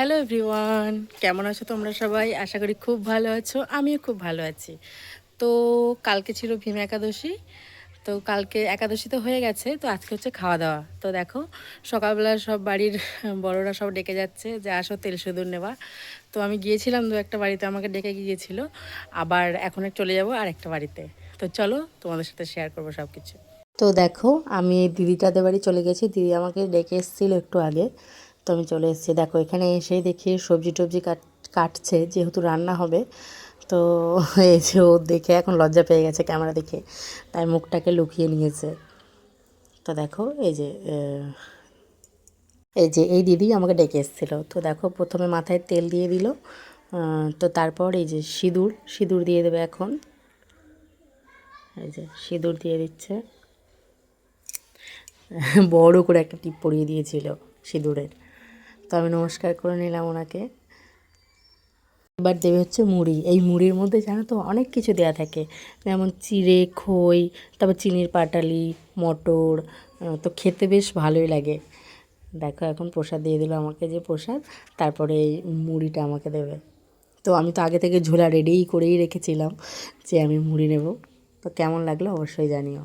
Hello everyone, কেমন আছো তোমরা সবাই? আশা করি খুব ভালো আছো। আমিও খুব ভালো আছি। তো কালকে ছিল ভীম একাদশী। তো কালকে একাদশী তো হয়ে গেছে, তো আজকে হচ্ছে খাওয়া দাওয়া। তো দেখো, সকালবেলা সব বাড়ির বড়রা সব ডেকে যাচ্ছে যে আসো তেল সিঁদুর নেওয়া। তো আমি গিয়েছিলাম দু একটা বাড়িতে, আমাকে ডেকে গিয়েছিল। আবার এখন চলে যাব আর একটা বাড়িতে। তো চলো তোমাদের সাথে শেয়ার করবো সব কিছু। তো দেখো, আমি এই দিদিটাদের বাড়ি চলে গেছি। দিদি আমাকে ডেকে এসেছিলো একটু আগে। তো আমি চলে এসেছি। দেখো, এখানে এসেই দেখি সবজি টবজি কাটছে, যেহেতু রান্না হবে। তো এই যে ও দেখে এখন লজ্জা পেয়ে গেছে ক্যামেরা দেখে, তাই মুখটাকে লুকিয়ে নিয়েছে। তো দেখো, এই দিদি আমাকে ডেকে এসেছিলো। তো দেখো, প্রথমে মাথায় তেল দিয়ে দিল। তো তারপর এই যে সিঁদুর দিয়ে দেবে এখন। এই যে সিঁদুর দিয়ে দিচ্ছে। বড় করে একটা টিপ পরিয়ে দিয়েছিল সিঁদুরের। তো আমি নমস্কার করে নিলাম ওনাকে। এবার দেবে হচ্ছে মুড়ি। এই মুড়ির মধ্যে জানো তো অনেক কিছু দেয়া থাকে, যেমন চিড়ে, খই, তারপর চিনির পাটালি, মটর। তো খেতে বেশ ভালোই লাগে। দেখো, এখন প্রসাদ দিয়ে দিল আমাকে, যে প্রসাদ, তারপরে এই মুড়িটা আমাকে দেবে। তো আমি তো আগে থেকে ঝোলা রেডিই করেই রেখেছিলাম যে আমি মুড়ি নেব। তো কেমন লাগলো অবশ্যই জানিও।